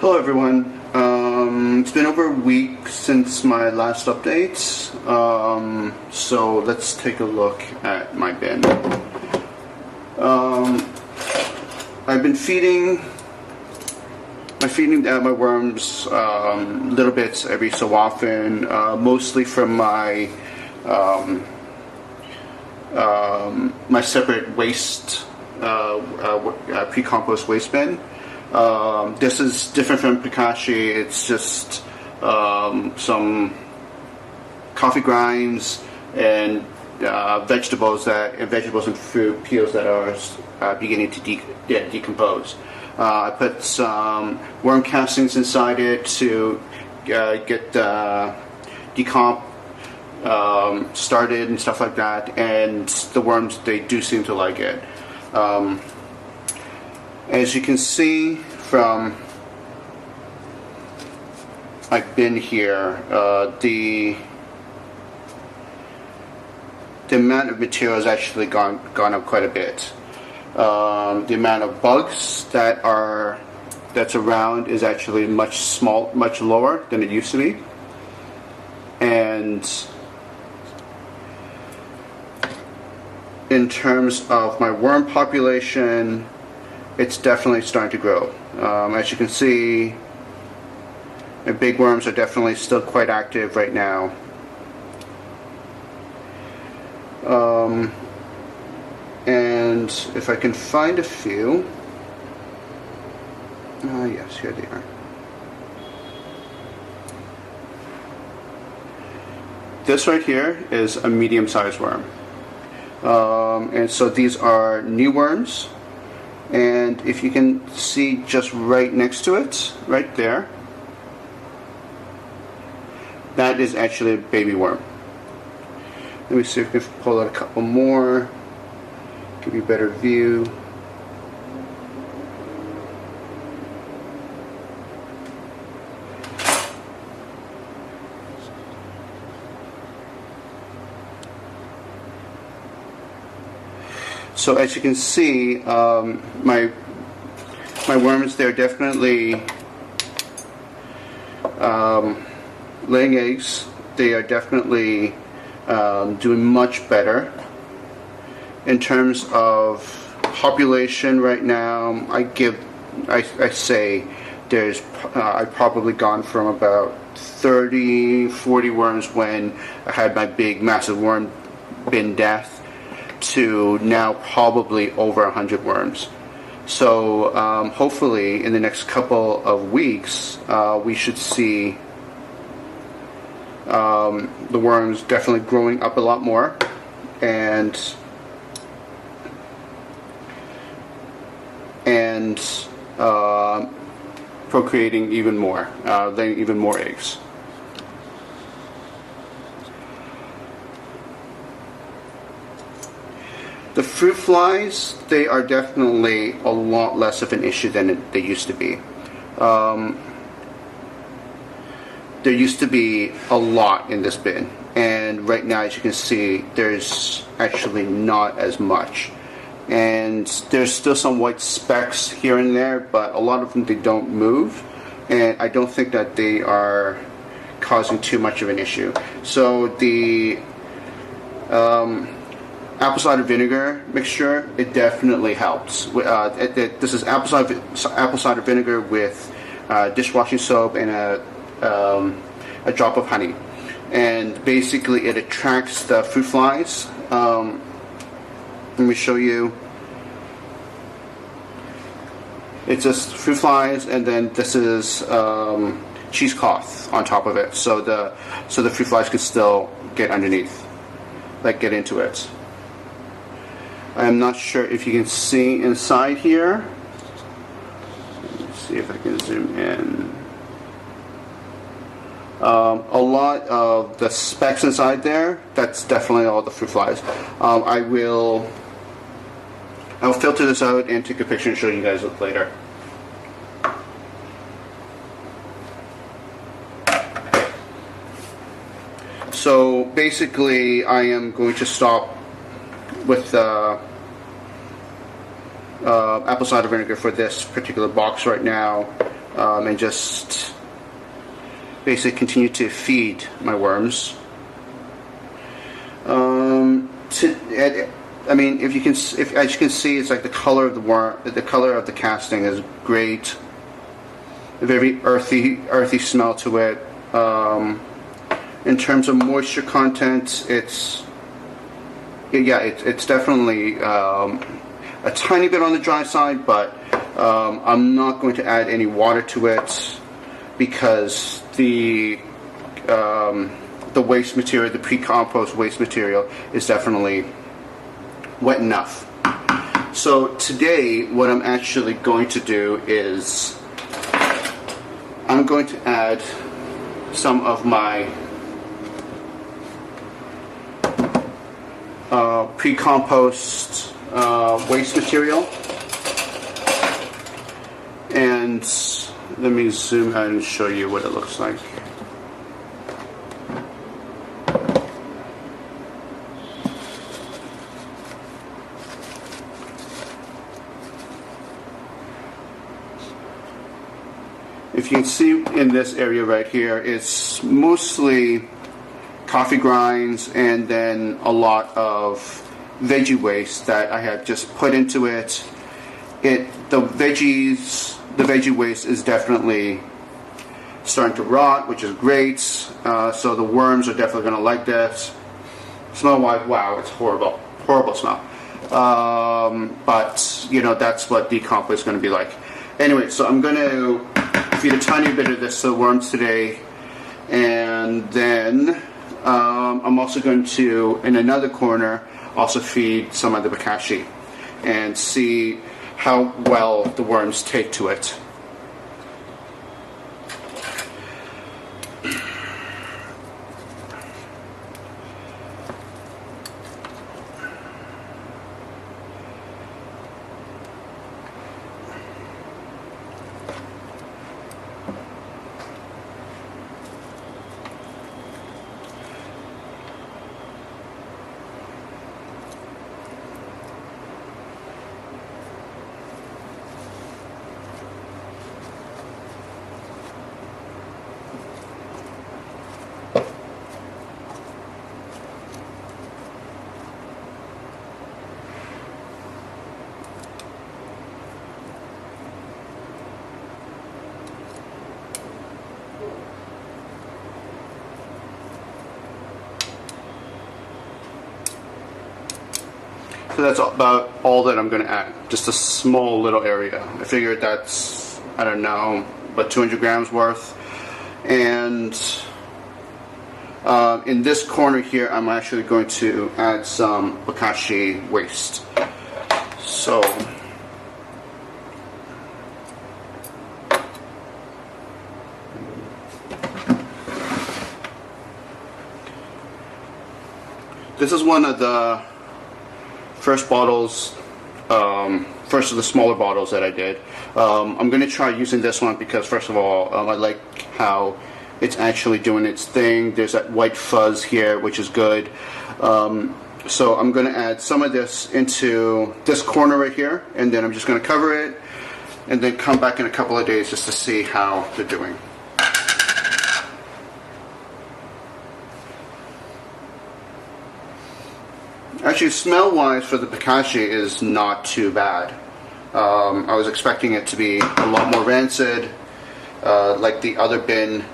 Hello everyone. It's been over a week since my last update, so let's take a look at my bin. I've been feeding my worms little bits every so often, mostly from my my separate waste pre-compost waste bin. This is different from Pikashi. It's just some coffee grinds and vegetables and fruit peels that are beginning to decompose. I put some worm castings inside it to get decomp started and stuff like that, and the worms, they do seem to like it. As you can see from my bin here, the amount of material has actually gone up quite a bit. The amount of bugs that's around is actually much lower than it used to be, and in terms of my worm population, it's definitely starting to grow. As you can see, my big worms are definitely still quite active right now. And if I can find a few, yes, here they are. This right here is a medium-sized worm. And so these are new worms. And if you can see just right next to it, right there, that is actually a baby worm. Let me see if we can pull out a couple more, give you a better view. So as you can see, my worms, they're definitely laying eggs. They are definitely doing much better. In terms of population right now, I say I've probably gone from about 30-40 worms when I had my big massive worm bin death to now probably over 100 worms. So hopefully in the next couple of weeks we should see the worms definitely growing up a lot more and procreating even more, laying even more eggs. The fruit flies, they are definitely a lot less of an issue than they used to be. There used to be a lot in this bin, and right now, as you can see, there's actually not as much. And there's still some white specks here and there, but a lot of them, they don't move, and I don't think that they are causing too much of an issue. So the apple cider vinegar mixture, it definitely helps. This is apple cider vinegar with dishwashing soap and a drop of honey, and basically it attracts the fruit flies. Let me show you. It's just fruit flies, and then this is cheesecloth on top of it, so the fruit flies can still get underneath, get into it. I'm not sure if you can see inside here. Let's see if I can zoom in. A lot of the specks inside there, that's definitely all the fruit flies. I'll filter this out and take a picture and show you guys later. So basically, I am going to stop with apple cider vinegar for this particular box right now. and just basically continue to feed my worms. I mean, as you can see, it's like the color of the color of the casting is great. A very earthy smell to it. In terms of moisture content, it's definitely a tiny bit on the dry side, but I'm not going to add any water to it because the waste material, the pre-compost waste material, is definitely wet enough. So today, what I'm actually going to do is I'm going to add some of my pre-compost waste material, and let me zoom out and show you what it looks like. If you can see in this area right here, it's mostly coffee grinds and then a lot of veggie waste that I have just put into it. The veggie waste is definitely starting to rot, which is great. So the worms are definitely going to like this. Smell-wise, wow, it's horrible smell. But you know, that's what decompost is going to be like. Anyway, so I'm going to feed a tiny bit of this to the worms today, and then I'm also going to, in another corner, also feed some of the bokashi and see how well the worms take to it. So that's about all that I'm going to add. Just a small little area. I figured that's, I don't know, about 200 grams worth. And in this corner here, I'm actually going to add some bokashi waste. So this is one of the first bottles, first of the smaller bottles that I did. I'm going to try using this one because, first of all, I like how it's actually doing its thing. There's that white fuzz here, which is good. So I'm going to add some of this into this corner right here, and then I'm just going to cover it, and then come back in a couple of days just to see how they're doing. Actually, smell-wise for the bokashi is not too bad. I was expecting it to be a lot more rancid, like the other bin,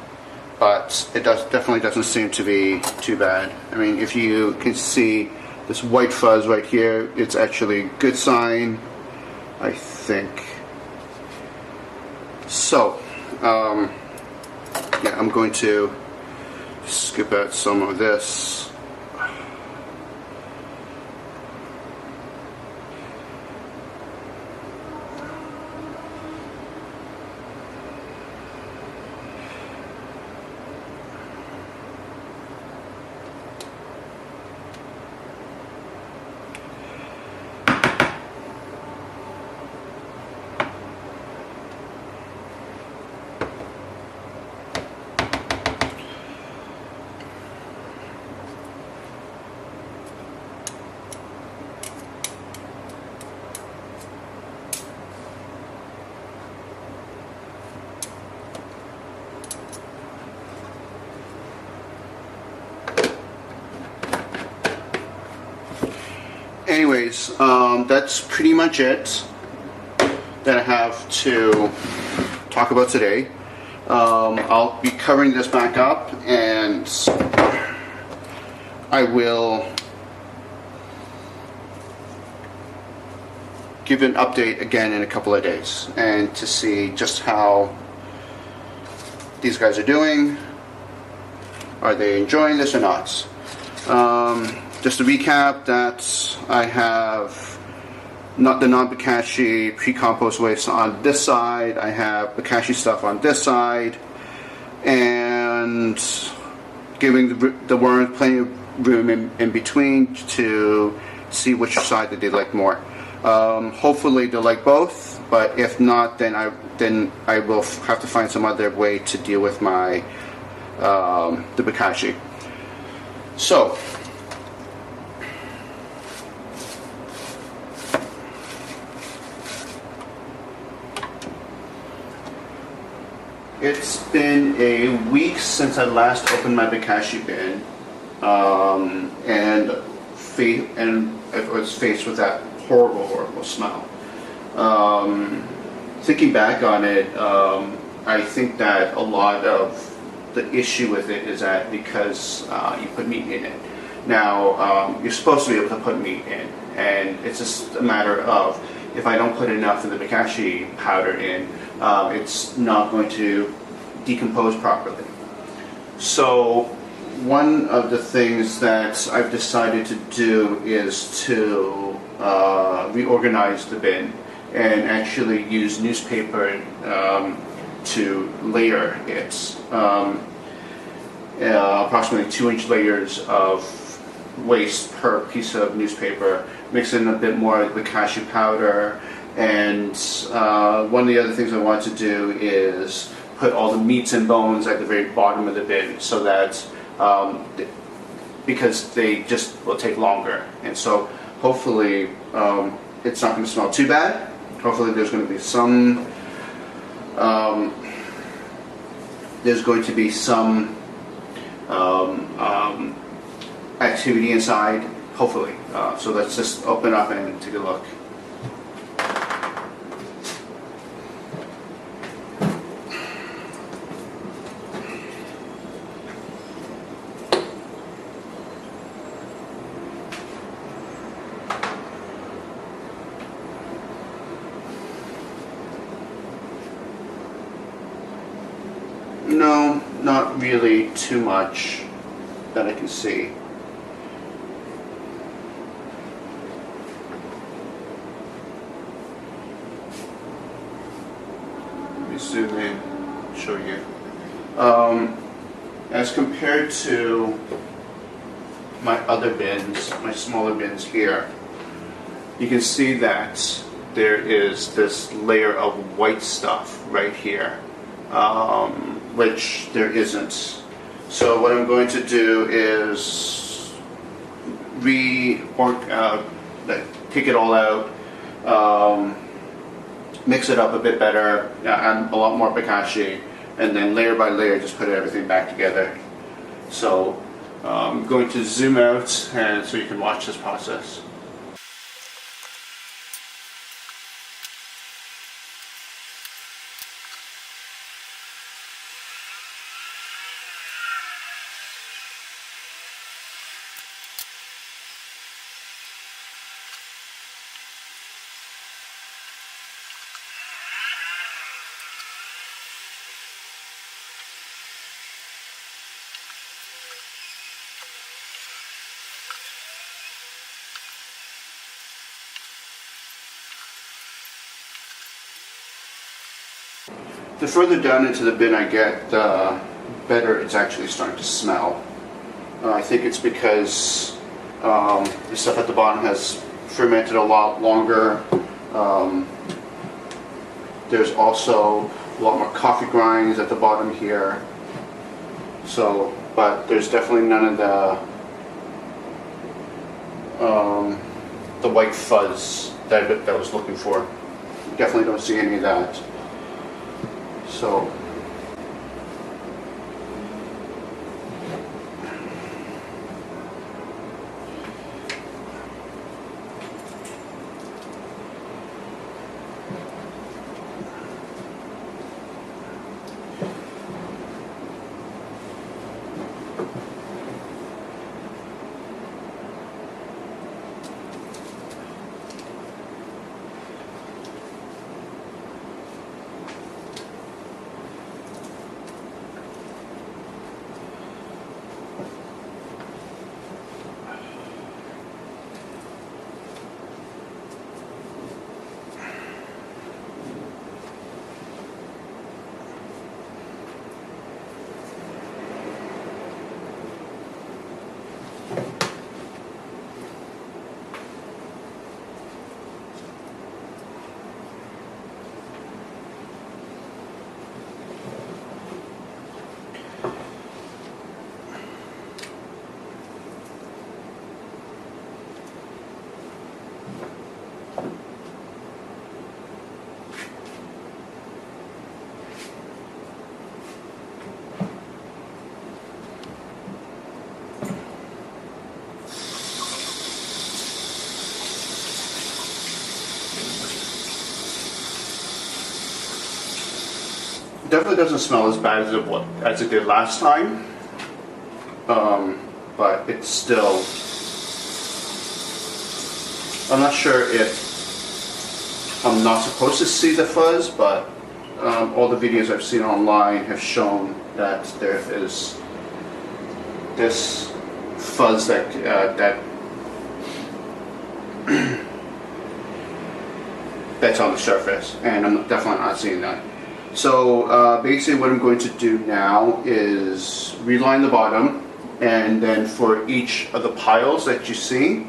but it definitely doesn't seem to be too bad. I mean, if you can see this white fuzz right here, it's actually a good sign, I think. So, yeah, I'm going to scoop out some of this. anyways, that's pretty much it that I have to talk about today. I'll be covering this back up, and I will give an update again in a couple of days, and to see just how these guys are doing. Are they enjoying this or not? Just to recap, that I have not the non-Bokashi pre-compost waste on this side, I have Bokashi stuff on this side, and giving the worms plenty of room in between to see which side that they like more. Hopefully they'll like both, but if not, then I will have to find some other way to deal with my the Bokashi. So it's been a week since I last opened my Bokashi bin, and I was faced with that horrible smell. Thinking back on it, I think that a lot of the issue with it is that because you put meat in it. Now, you're supposed to be able to put meat in, and it's just a matter of, if I don't put enough of the Bokashi powder in, it's not going to decompose properly. So one of the things that I've decided to do is to reorganize the bin and actually use newspaper to layer it. Approximately 2-inch layers of waste per piece of newspaper, mix in a bit more of the Bokashi powder, and one of the other things I want to do is put all the meats and bones at the very bottom of the bin, so that because they just will take longer, and so hopefully it's not going to smell too bad. Hopefully there's going to be some activity inside, hopefully. So let's just open up and take a look. No, not really too much that I can see. Let me zoom in, show you. As compared to my other bins, my smaller bins here, you can see that there is this layer of white stuff right here. Which there isn't. So what I'm going to do is take it all out, mix it up a bit better, and a lot more Bokashi, and then layer by layer just put everything back together. So I'm going to zoom out and so you can watch this process. The further down into the bin I get, the better it's actually starting to smell. I think it's because the stuff at the bottom has fermented a lot longer. There's also a lot more coffee grinds at the bottom here. So, but there's definitely none of the white fuzz that I was looking for. Definitely don't see any of that. So Definitely doesn't smell as bad as it did last time, but it's still. I'm not sure if I'm not supposed to see the fuzz, but all the videos I've seen online have shown that there is this fuzz that that's on the surface, and I'm definitely not seeing that. So basically what I'm going to do now is reline the bottom, and then for each of the piles that you see,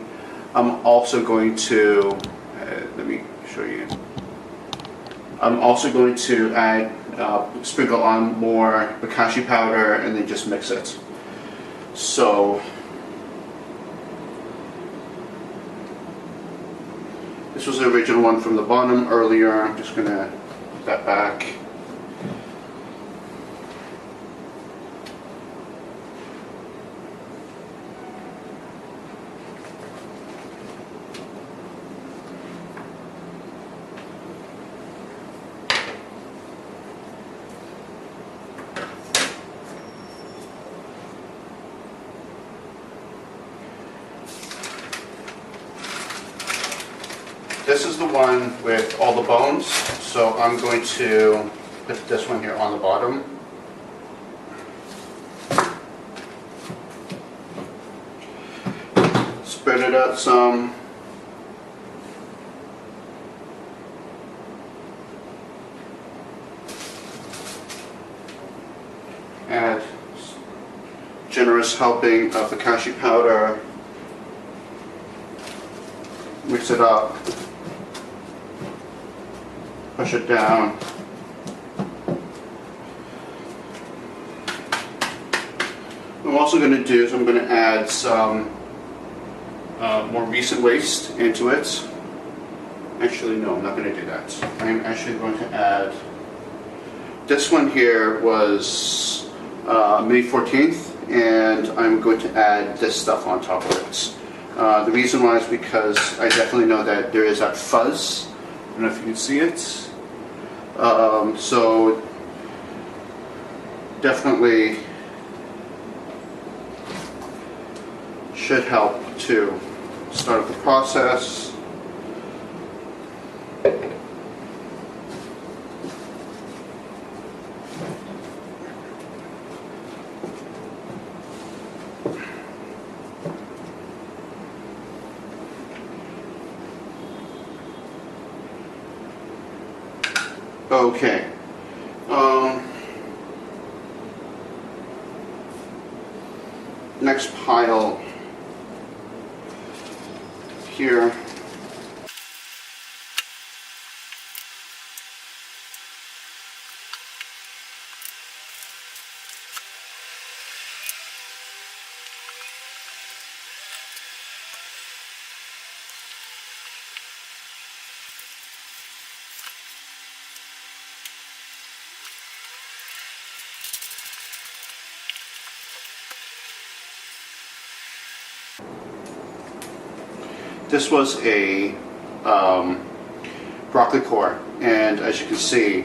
I'm also going to, let me show you. I'm also going to add, sprinkle on more bokashi powder and then just mix it. So, this was the original one from the bottom earlier. I'm just going to put that back. This is the one with all the bones, so I'm going to put this one here on the bottom. Spread it out some. Add generous helping of bokashi powder. Mix it up. Push it down. What I'm also going to do is I'm going to add some more recent waste into it. Actually, no, I'm not going to do that. I'm actually going to add, this one here was May 14th, and I'm going to add this stuff on top of it. The reason why is because I definitely know that there is that fuzz. I don't know if you can see it. So definitely should help to start the process. Okay. Next pile here. This was a broccoli core, and as you can see,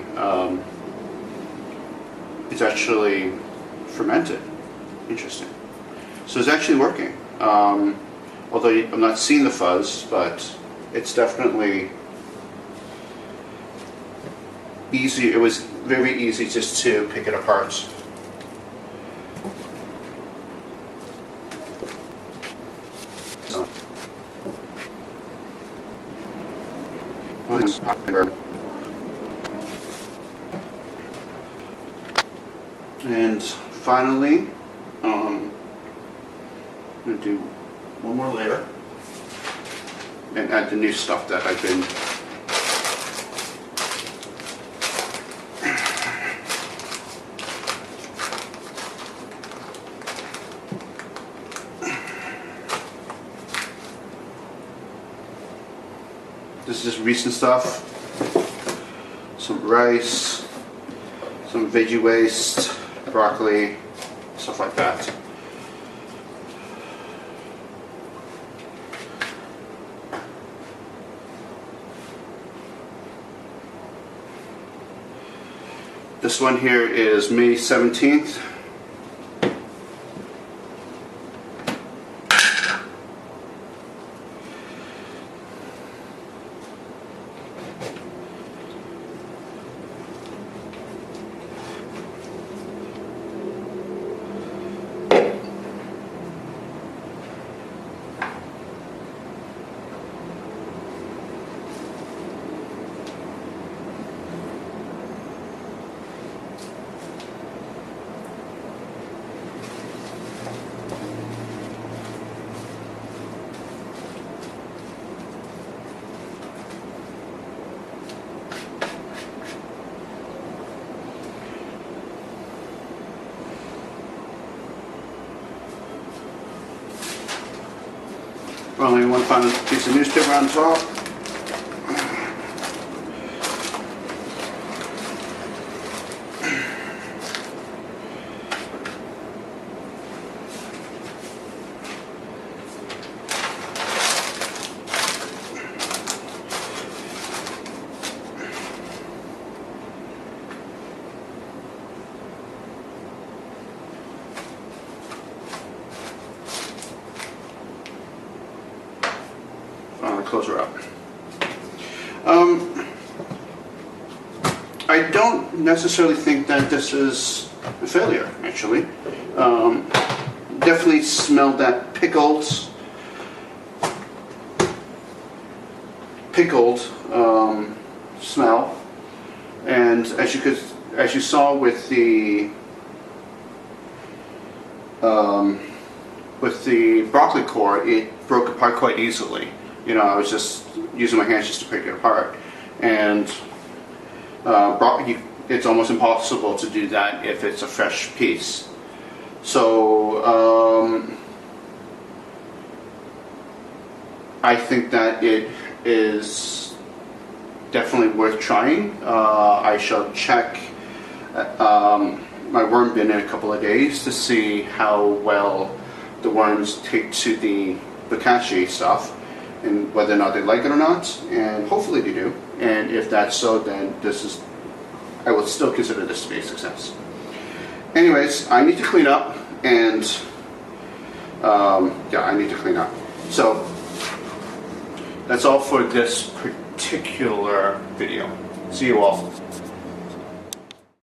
it's actually fermented. Interesting. So it's actually working. Although I'm not seeing the fuzz, but it's definitely easy. It was very easy just to pick it apart. And finally, I'm going to do one more layer and add the new stuff that I've been This is just recent stuff. Some rice, some veggie waste, broccoli, stuff like that. This one here is May 17th. Only one final piece of newspaper on top. Close her up. I don't necessarily think that this is a failure, actually. Definitely smelled that pickled smell, and as you saw with the broccoli core, it broke apart quite easily. You know, I was just using my hands just to pick it apart, and it's almost impossible to do that if it's a fresh piece. So I think that it is definitely worth trying. I shall check my worm bin in a couple of days to see how well the worms take to the bokashi stuff, and whether or not they like it or not, and hopefully they do. And if that's so, then I will still consider this to be a success. Anyways, I need to clean up, and yeah, I need to clean up. So that's all for this particular video. See you all.